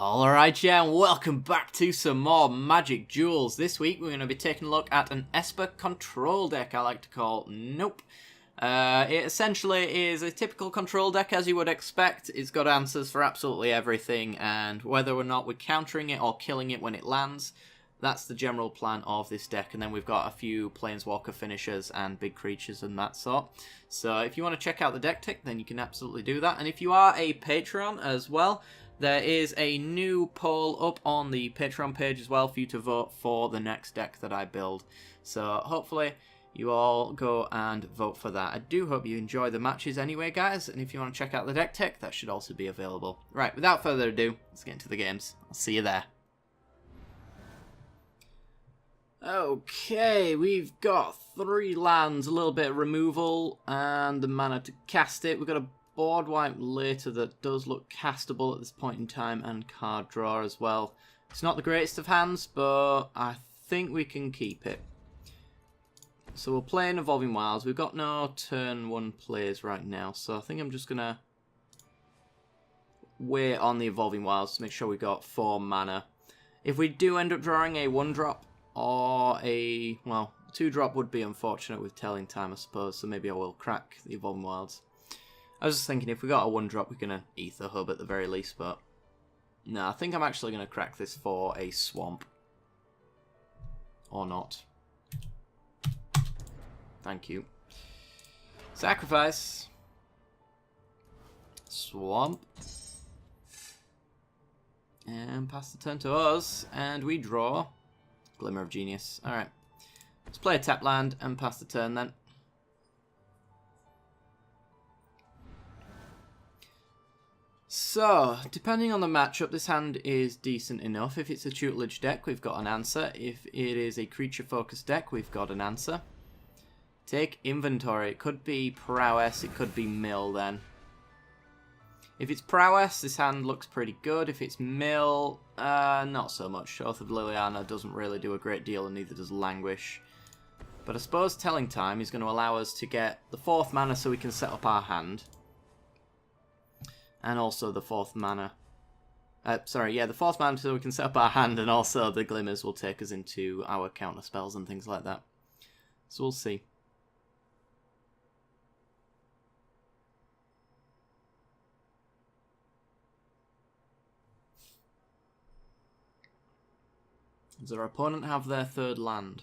Alright, yeah, and welcome back to some more Magic Duels. This week we're going to be taking a look at an Esper control deck, I like to call. Nope. It essentially is a typical control deck, as you would expect. It's got answers for absolutely everything, and whether or not we're countering it or killing it when it lands, that's the general plan of this deck. And then we've got a few Planeswalker finishers and big creatures and that sort. So if you want to check out the deck tech, then you can absolutely do that. And if you are a Patreon as well, there is a new poll up on the Patreon page as well for you to vote for the next deck that I build. So hopefully you all go and vote for that. I do hope you enjoy the matches anyway, guys. And if you want to check out the deck tech, that should also be available. Right, without further ado, let's get into the games. I'll see you there. Okay, we've got 3 lands, a little bit of removal, and the mana to cast it. We've got a board wipe later that does look castable at this point in time, and card draw as well. It's not the greatest of hands, but I think we can keep it. So we'll play an Evolving Wilds. We've got no turn 1 plays right now, so I think I'm just going to wait on the Evolving Wilds to make sure we got 4 mana. If we do end up drawing a 1-drop or a, well, 2-drop would be unfortunate with Telling Time, I suppose, so maybe I will crack the Evolving Wilds. I was just thinking if we got a 1-drop, we're going to Ether Hub at the very least, but no, I think I'm actually going to crack this for a Swamp. Or not. Thank you. Sacrifice. Swamp. And pass the turn to us, and we draw Glimmer of Genius. Alright. Let's play a tap land and pass the turn then. So, depending on the matchup, this hand is decent enough. If it's a tutelage deck, we've got an answer. If it is a creature-focused deck, we've got an answer. Take inventory. It could be prowess, it could be mill then. If it's prowess, this hand looks pretty good. If it's mill, not so much. Oath of Liliana doesn't really do a great deal, and neither does Languish. But I suppose Telling Time is going to allow us to get the 4th mana so we can set up our hand. And also the 4th mana. The 4th mana so we can set up our hand, and also the Glimmers will take us into our counter spells and things like that. So we'll see. Does our opponent have their 3rd land?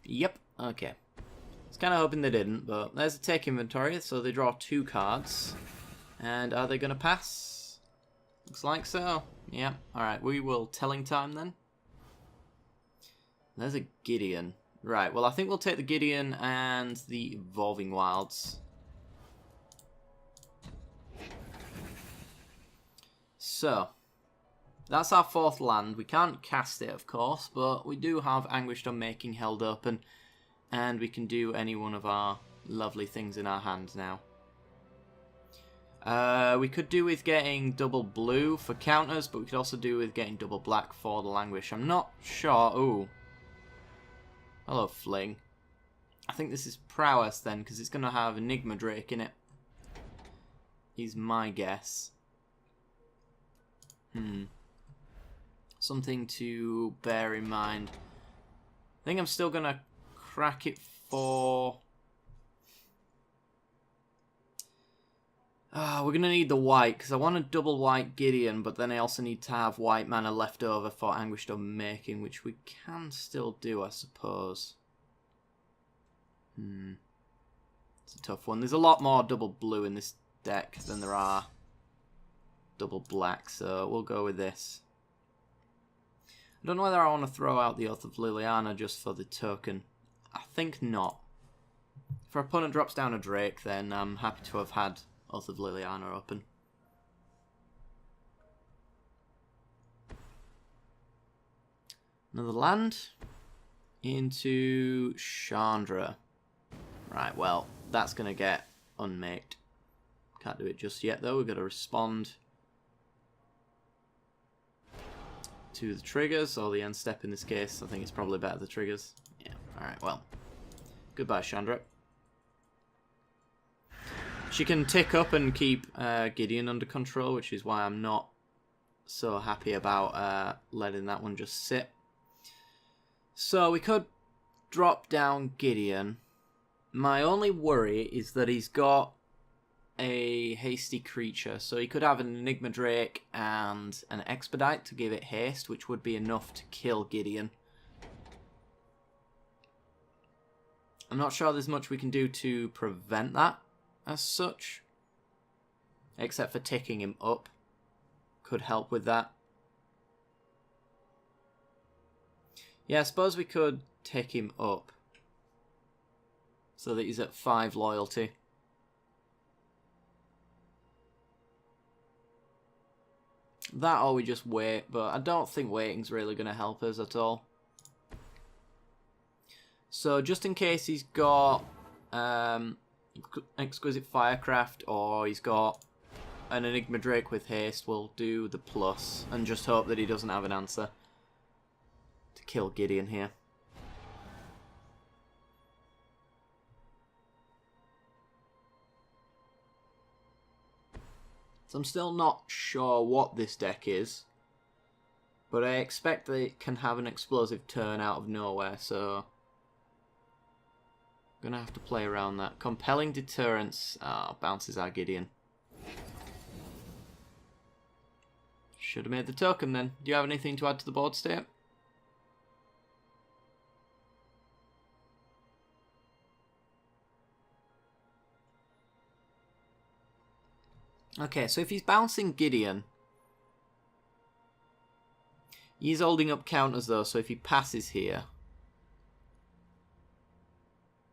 Yep, okay. I was kind of hoping they didn't, but there's a take inventory, so they draw 2 cards. And are they going to pass? Looks like so. Yeah, alright, we will Telling Time then. There's a Gideon. Right, well I think we'll take the Gideon and the Evolving Wilds. So, that's our 4th land. We can't cast it, of course, but we do have Anguished Unmaking held open, and we can do any one of our lovely things in our hands now. We could do with getting double blue for counters, but we could also do with getting double black for the Languish. I'm not sure. Ooh. Hello, Fling. I think this is prowess then, because it's going to have Enigma Drake in it. Is my guess. Something to bear in mind. I think I'm still going to crack it for... we're going to need the white, because I want a double white Gideon, but then I also need to have white mana left over for Anguished Unmaking, which we can still do, I suppose. It's a tough one. There's a lot more double blue in this deck than there are double black, so we'll go with this. I don't know whether I want to throw out the Oath of Liliana just for the token. I think not. If our opponent drops down a Drake, then I'm happy to have had Oath of Liliana open. Another land into Chandra. Right, well, that's going to get unmaked. Can't do it just yet, though. We've got to respond to the triggers, or the end step in this case. I think it's probably better the triggers. Yeah, alright, well. Goodbye, Chandra. She can tick up and keep Gideon under control, which is why I'm not so happy about letting that one just sit. So we could drop down Gideon. My only worry is that he's got a hasty creature, so he could have an Enigma Drake and an Expedite to give it haste, which would be enough to kill Gideon. I'm not sure there's much we can do to prevent that as such, except for ticking him up. Could help with that. Yeah, I suppose we could tick him up so that he's at 5 loyalty. That or we just wait, but I don't think waiting's really going to help us at all. So just in case he's got Exquisite Firecraft or he's got an Enigma Drake with haste, we'll do the plus and just hope that he doesn't have an answer to kill Gideon here. So I'm still not sure what this deck is, but I expect that it can have an explosive turn out of nowhere, so I'm gonna have to play around that. Compelling Deterrence bounces our Gideon. Should have made the token then. Do you have anything to add to the board state? Okay, so if he's bouncing Gideon, he's holding up counters though, so if he passes here,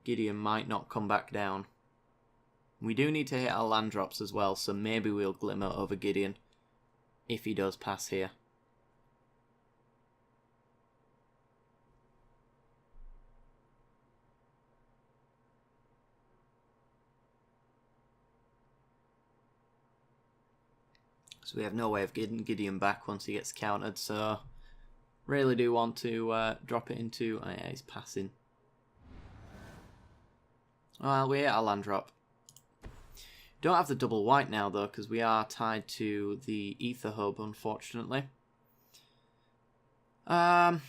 Gideon might not come back down. We do need to hit our land drops as well, so maybe we'll Glimmer over Gideon if he does pass here. So we have no way of getting Gideon back once he gets countered, so really do want to drop it into... Oh yeah, he's passing. Well, we hit our land drop. Don't have the double white now though, because we are tied to the Ether Hub, unfortunately. Yeah,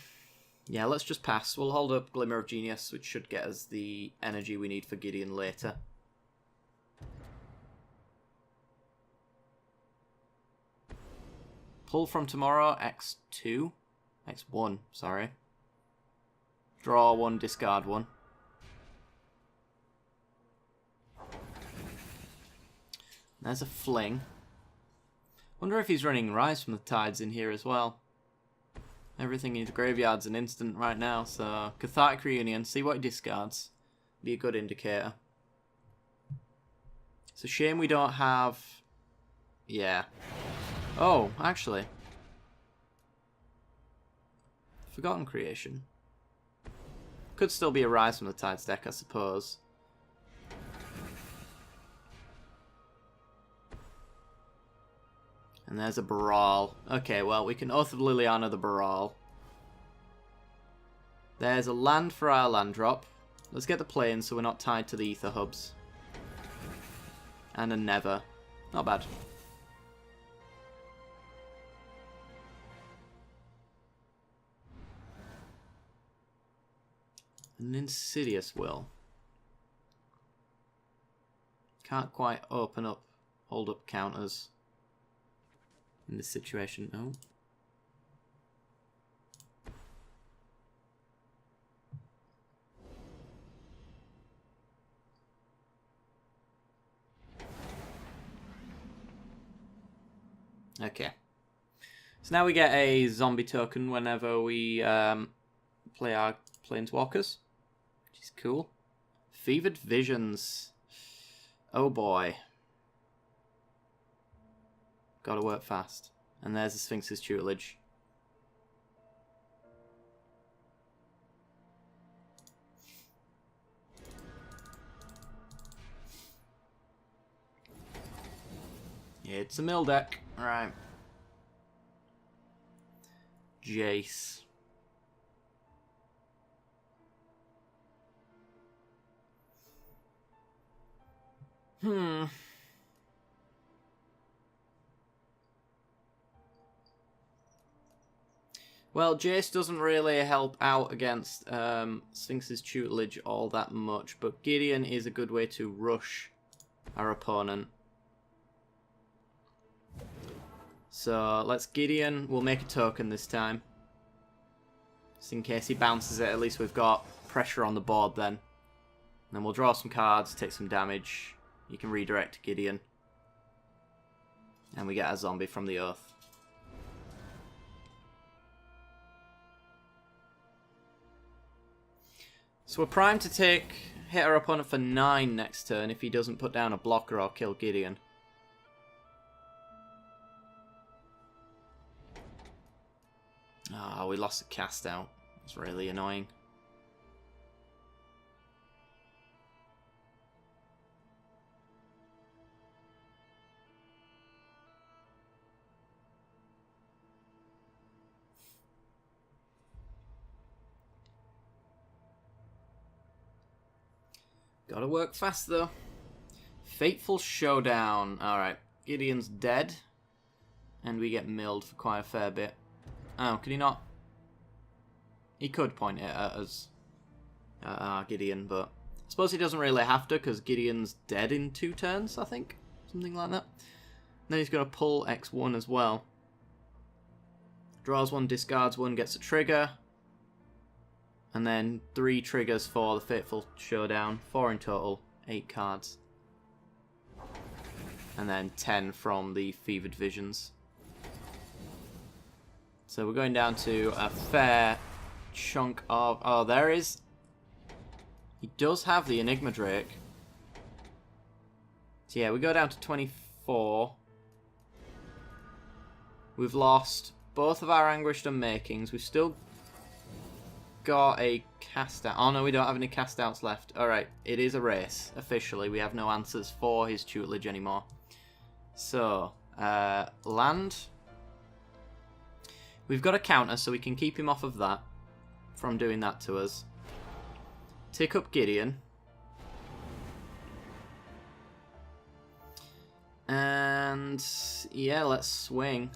let's just pass. We'll hold up Glimmer of Genius, which should get us the energy we need for Gideon later. Pull from tomorrow, X2. X1, sorry. Draw 1, discard 1. There's a fling. Wonder if he's running Rise from the Tides in here as well. Everything in his graveyard's an instant right now, so Cathartic Reunion, see what he discards. Be a good indicator. It's a shame we don't have... Yeah. Oh, actually. Forgotten Creation. Could still be a Rise from the Tides deck, I suppose. And there's a Baral. Okay, well, we can Oath of Liliana the Baral. There's a land for our land drop. Let's get the play in so we're not tied to the Ether Hubs. And a Never. Not bad. An Insidious Will. Can't quite open up, hold up counters in this situation. Oh. Okay. So now we get a zombie token whenever we play our Planeswalkers. Which is cool. Fevered Visions. Oh boy. Gotta work fast. And there's the Sphinx's Tutelage. It's a mill deck. Alright. Jace. Well, Jace doesn't really help out against Sphinx's tutelage all that much, but Gideon is a good way to rush our opponent. So let's Gideon. We'll make a token this time. Just in case he bounces it, at least we've got pressure on the board then. And then we'll draw some cards, take some damage. You can redirect Gideon. And we get a zombie from the Oath. So we're primed to hit our opponent for 9 next turn if he doesn't put down a blocker or kill Gideon. Oh, we lost a cast out. It's really annoying. Gotta work fast though. Fateful Showdown. Alright, Gideon's dead. And we get milled for quite a fair bit. Oh, can he not? He could point it at us. Gideon, but I suppose he doesn't really have to because Gideon's dead in 2 turns, I think. Something like that. Then he's going to pull X1 as well. Draws 1, discards 1, gets a trigger. And then 3 triggers for the Fateful Showdown. 4 in total. 8 cards. And then 10 from the Fevered Visions. So we're going down to a fair chunk of... Oh, there is... He does have the Enigma Drake. So yeah, we go down to 24. We've lost both of our Anguished Unmakings. We've still got a cast out. Oh no, we don't have any cast outs left. Alright, it is a race. Officially, we have no answers for his tutelage anymore. So, land. We've got a counter, so we can keep him off of that. From doing that to us. Tick up Gideon. And yeah, let's swing.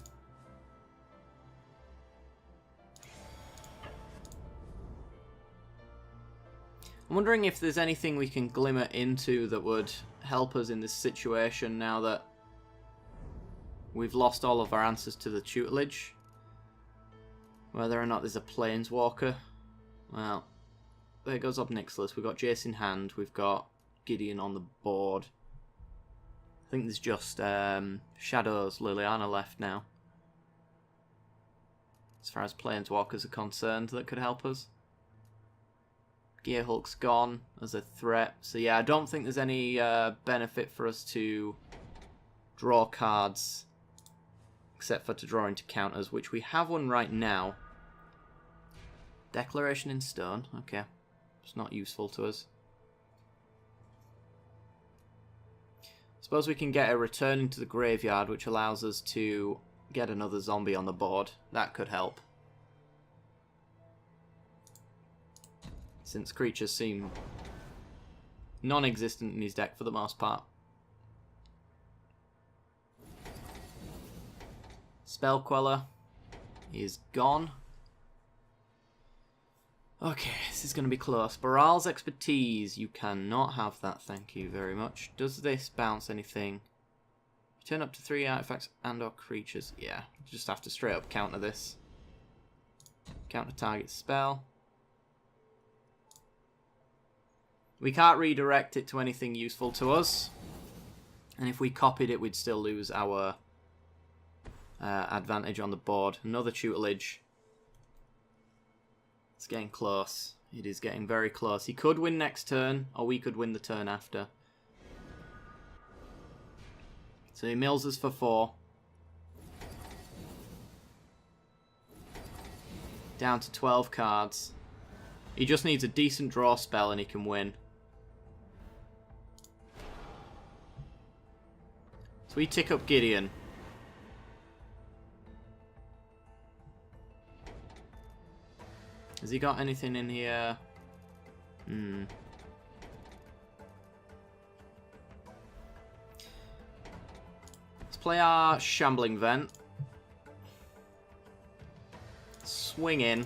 I'm wondering if there's anything we can glimmer into that would help us in this situation now that we've lost all of our answers to the tutelage. Whether or not there's a Planeswalker. Well, there goes Obnixilis. We've got Jace in hand. We've got Gideon on the board. I think there's just Shadows Liliana left now. As far as Planeswalkers are concerned, that could help us. Gearhulk's gone as a threat. So yeah, I don't think there's any benefit for us to draw cards. Except for to draw into counters, which we have one right now. Declaration in Stone. Okay. It's not useful to us. Suppose we can get a return into the graveyard, which allows us to get another zombie on the board. That could help. Since creatures seem non-existent in his deck for the most part. Spell Queller is gone. Okay, this is going to be close. Baral's Expertise. You cannot have that, thank you very much. Does this bounce anything? You turn up to 3 artifacts and or creatures. Yeah, just have to straight up counter this. Counter target spell. We can't redirect it to anything useful to us. And if we copied it, we'd still lose our advantage on the board. Another tutelage. It's getting close. It is getting very close. He could win next turn, or we could win the turn after. So he mills us for 4. Down to 12 cards. He just needs a decent draw spell and he can win. So we tick up Gideon. Has he got anything in here? Let's play our Shambling Vent. Swing in.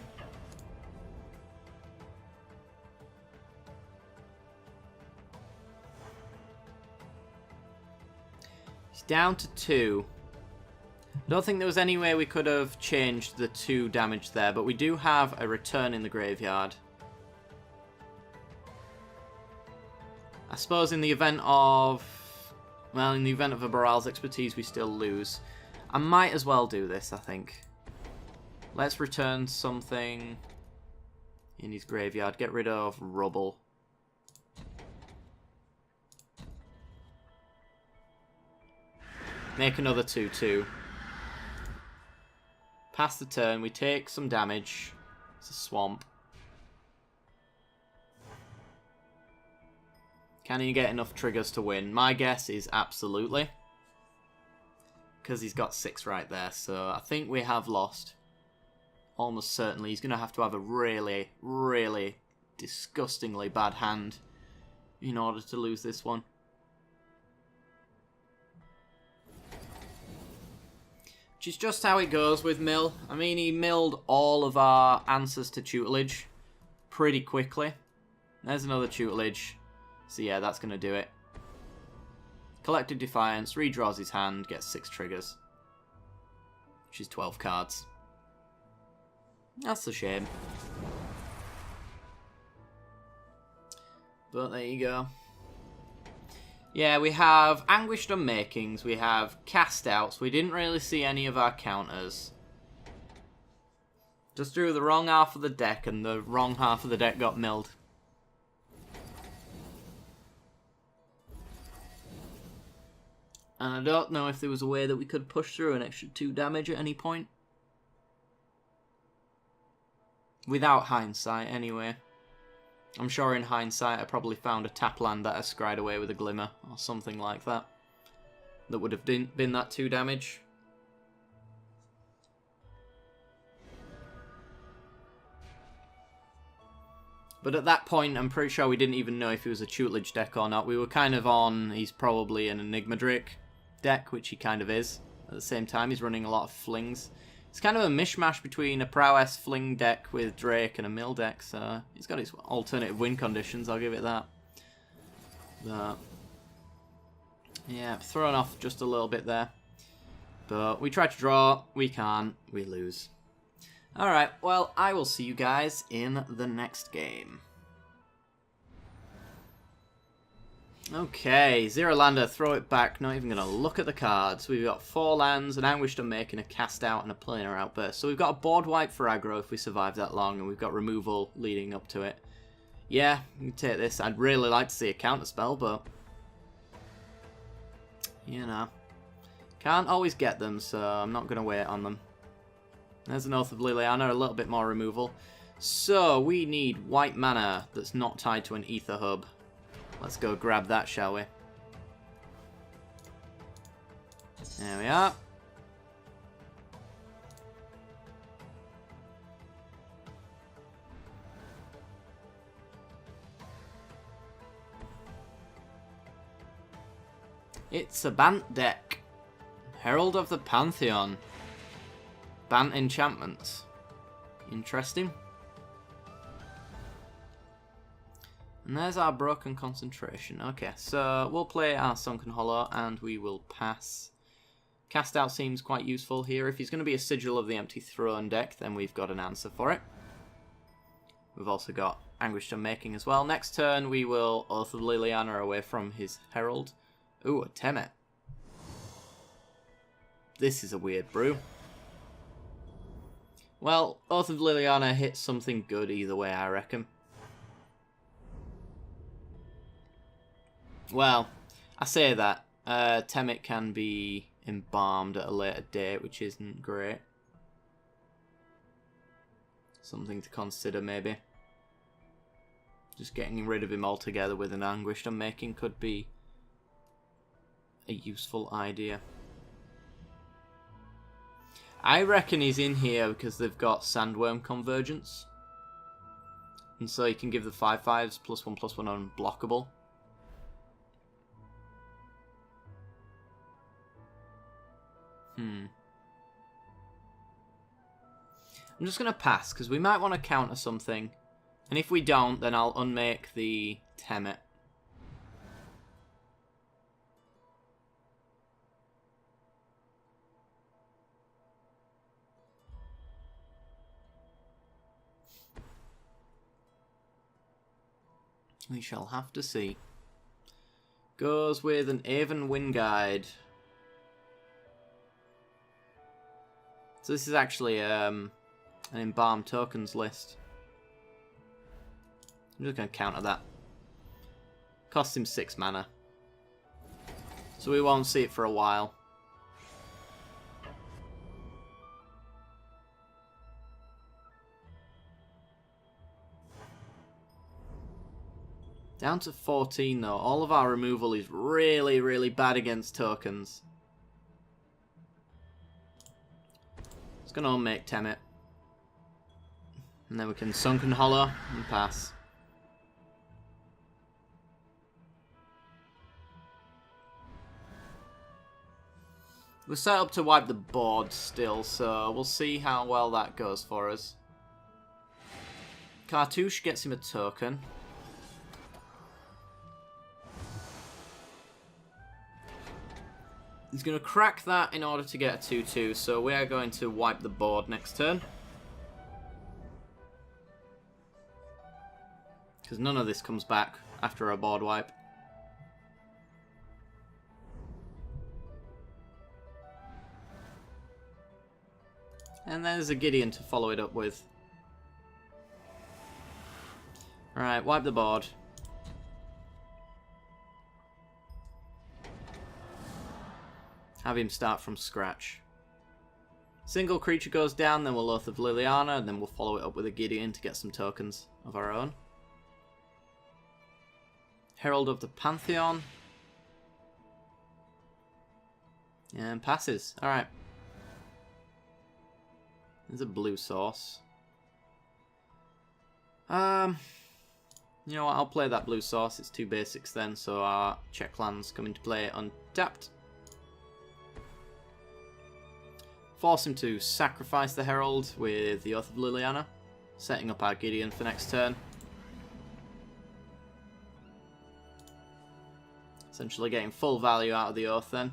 He's down to 2. I don't think there was any way we could have changed the 2 damage there, but we do have a return in the graveyard. I suppose in the event of... well, in the event of a Baral's expertise, we still lose. I might as well do this, I think. Let's return something in his graveyard. Get rid of rubble. Make another 2/2. Pass the turn. We take some damage. It's a swamp. Can he get enough triggers to win? My guess is absolutely. Because he's got 6 right there. So I think we have lost. Almost certainly. He's going to have a really, really disgustingly bad hand in order to lose this one. Which is just how it goes with Mill. I mean, he milled all of our answers to tutelage pretty quickly. There's another tutelage. So yeah, that's going to do it. Collected Defiance, redraws his hand, gets 6 triggers. Which is 12 cards. That's a shame. But there you go. Yeah, we have Anguished Unmakings, we have Cast Outs. We didn't really see any of our counters. Just drew the wrong half of the deck, and the wrong half of the deck got milled. And I don't know if there was a way that we could push through an extra 2 damage at any point. Without hindsight, anyway. I'm sure in hindsight I probably found a tap land that I scryed away with a Glimmer, or something like that. That would have been that 2 damage. But at that point, I'm pretty sure we didn't even know if he was a tutelage deck or not. We were kind of on, he's probably an Enigma Drake deck, which he kind of is. At the same time, he's running a lot of flings. It's kind of a mishmash between a Prowess fling deck with Drake and a mill deck, so he's got his alternative win conditions, I'll give it that. But yeah, thrown off just a little bit there. But we try to draw, we can't, we lose. Alright, well, I will see you guys in the next game. Okay, 0 lander, throw it back, not even going to look at the cards. We've got 4 lands, an Anguished Unmaking, a Cast Out, and a Planar Outburst. So we've got a board wipe for aggro if we survive that long, and we've got removal leading up to it. Yeah, you can take this. I'd really like to see a counterspell, but... you know. Can't always get them, so I'm not going to wait on them. There's an Oath of Liliana, a little bit more removal. So, we need white mana that's not tied to an Ether Hub. Let's go grab that, shall we? There we are. It's a Bant deck. Herald of the Pantheon. Bant enchantments. Interesting. And there's our Broken Concentration. Okay, so we'll play our Sunken Hollow and we will pass. Cast Out seems quite useful here. If he's going to be a Sigil of the Empty Throne deck, then we've got an answer for it. We've also got Anguished Unmaking as well. Next turn we will Oath of Liliana away from his Herald. Ooh, a Temet. This is a weird brew. Well, Oath of Liliana hits something good either way, I reckon. Well, I say that. Temet can be embalmed at a later date, which isn't great. Something to consider, maybe. Just getting rid of him altogether with an Anguished Unmaking could be a useful idea. I reckon he's in here because they've got Sandworm Convergence. And so you can give the 5/5s +1/+1 unblockable. I'm just going to pass, because we might want to counter something. And if we don't, then I'll unmake the Temet. We shall have to see. Goes with an Avon Wind Guide. So this is actually an embalmed tokens list. I'm just going to counter that. Costs him 6 mana. So we won't see it for a while. Down to 14 though. All of our removal is really, really bad against tokens. It's going to unmake Temet. And then we can Sunken Hollow and pass. We're set up to wipe the board still, so we'll see how well that goes for us. Cartouche gets him a token. He's going to crack that in order to get a 2-2, so we are going to wipe the board next turn. Because none of this comes back after a board wipe. And there's a Gideon to follow it up with. Alright, wipe the board. Have him start from scratch. Single creature goes down, then we'll Oath of Liliana, and then we'll follow it up with a Gideon to get some tokens of our own. Herald of the Pantheon. And passes. Alright. There's a blue source. You know what, I'll play that blue source. It's 2 basics then, so our check lands come into play untapped. Force him to sacrifice the Herald with the Oath of Liliana, setting up our Gideon for next turn. Essentially getting full value out of the Oath then.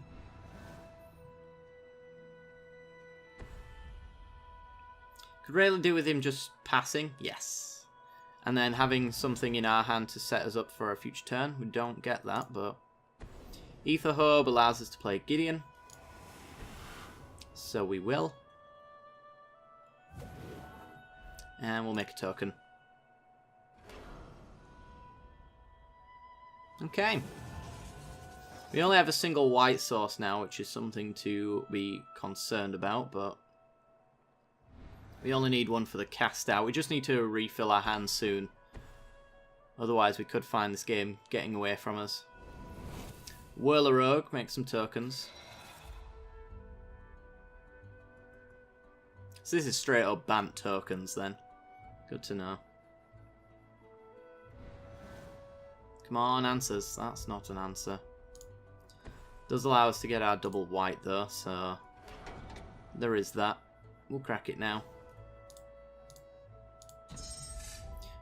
Could really do with him just passing, yes. And then having something in our hand to set us up for a future turn. We don't get that, but Ether Hub allows us to play Gideon. So we will. And we'll make a token. Okay. We only have a single white source now, which is something to be concerned about, but we only need one for the cast out. We just need to refill our hands soon. Otherwise we could find this game getting away from us. Whirler Rogue, make some tokens. So this is straight up Bant tokens then. Good to know. Come on, answers. That's not an answer. Does allow us to get our double white though, so there is that. We'll crack it now.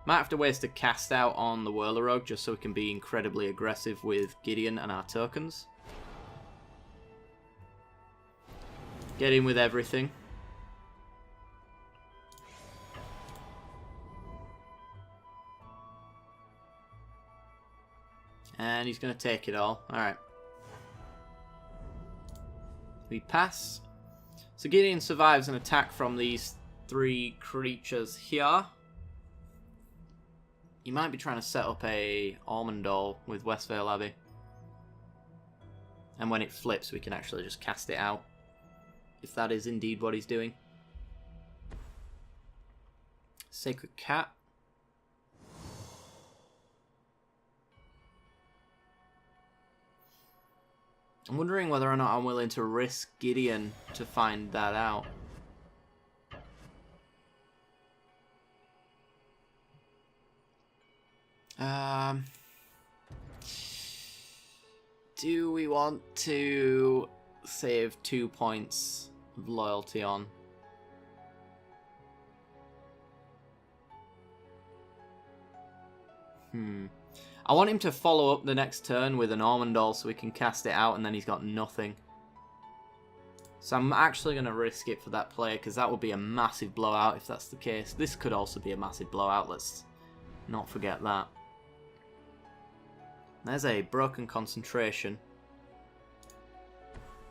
Might have to waste a cast out on the Whirler Rogue just so we can be incredibly aggressive with Gideon and our tokens. Get in with everything. And he's going to take it all. Alright. We pass. So Gideon survives an attack from these 3 creatures here. He might be trying to set up a Almondall with Westvale Abbey. And when it flips, we can actually just cast it out. If that is indeed what he's doing. Sacred Cat. I'm wondering whether or not I'm willing to risk Gideon to find that out. Do we want to save 2 points of loyalty on? I want him to follow up the next turn with an Ormondol so we can cast it out and then he's got nothing. So I'm actually going to risk it for that player because that would be a massive blowout if that's the case. This could also be a massive blowout, let's not forget that. There's a broken concentration.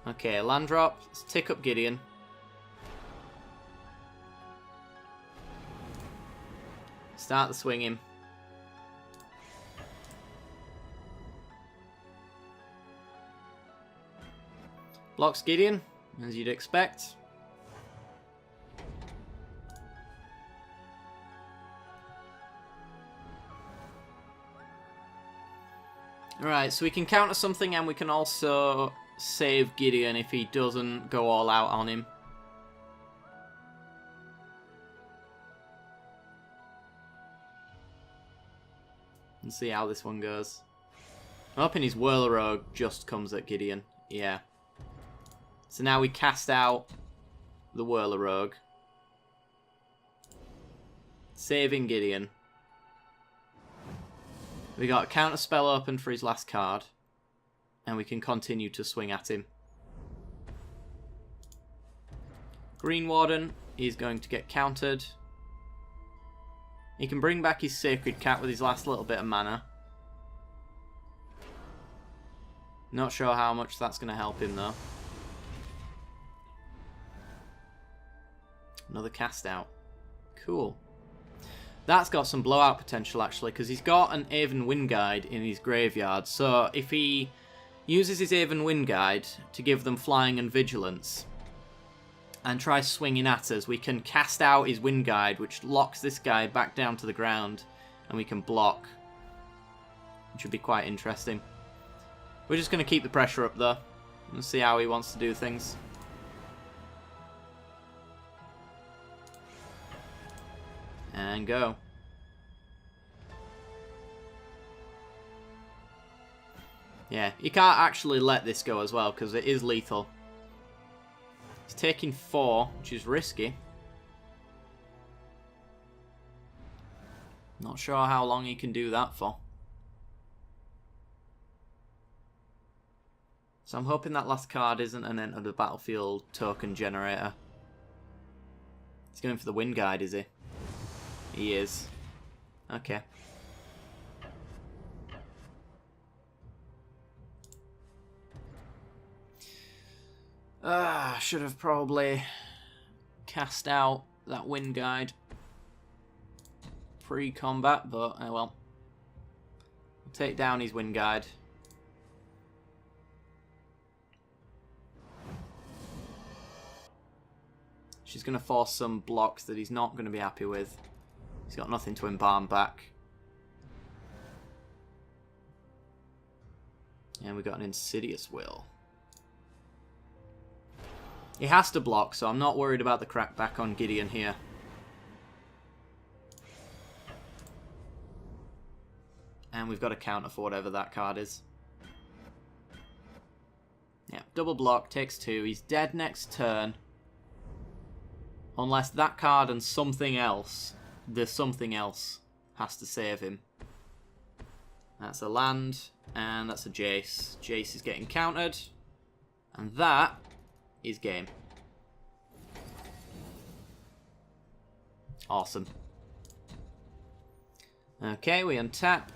Okay, land drop. Let's tick up Gideon. Start the swinging. Blocks Gideon, as you'd expect. Alright, so we can counter something and we can also save Gideon if he doesn't go all out on him. And see how this one goes. I'm hoping his Whirler Rogue just comes at Gideon. Yeah. So now we cast out the Whirler Rogue. Saving Gideon. We got a counter spell open for his last card. And we can continue to swing at him. Green Warden is going to get countered. He can bring back his Sacred Cat with his last little bit of mana. Not sure how much that's going to help him though. Another cast out. Cool. That's got some blowout potential actually, because he's got an Aven Wind Guide in his graveyard. So if he uses his Aven Wind Guide to give them flying and vigilance and tries swinging at us, we can cast out his Wind Guide, which locks this guy back down to the ground, and we can block, which would be quite interesting. We're just going to keep the pressure up though and see how he wants to do things. And go. Yeah, you can't actually let this go as well because it is lethal. He's taking 4, which is risky. Not sure how long he can do that for. So I'm hoping that last card isn't an enter the battlefield token generator. He's going for the Wind Guide, is he? He is. Okay. Should have probably cast out that Wind Guide pre-combat, but oh well. I'll take down his Wind Guide. She's going to force some blocks that he's not going to be happy with. He's got nothing to embalm back. And we got an Insidious Will. He has to block, so I'm not worried about the crackback on Gideon here. And we've got a counter for whatever that card is. Yeah, double block, takes 2. He's dead next turn. Unless that card and something else, there's something else, has to save him. That's a land, and that's a Jace. Jace is getting countered. And that is game. Awesome. Okay, we untap.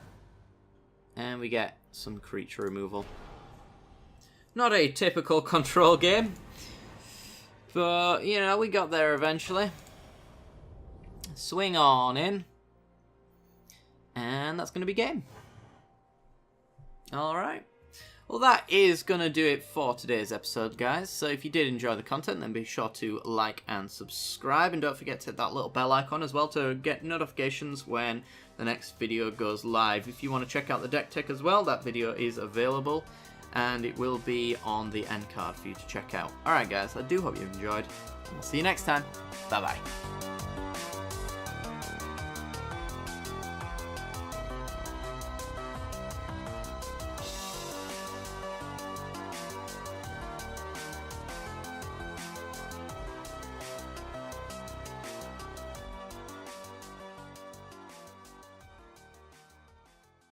And we get some creature removal. Not a typical control game. But, you know, we got there eventually. Swing on in. And that's going to be game. Alright. Well, that is going to do it for today's episode, guys. So if you did enjoy the content, then be sure to like and subscribe. And don't forget to hit that little bell icon as well to get notifications when the next video goes live. If you want to check out the deck tech as well, that video is available. And it will be on the end card for you to check out. Alright, guys, I do hope you've enjoyed. And I'll see you next time. Bye-bye.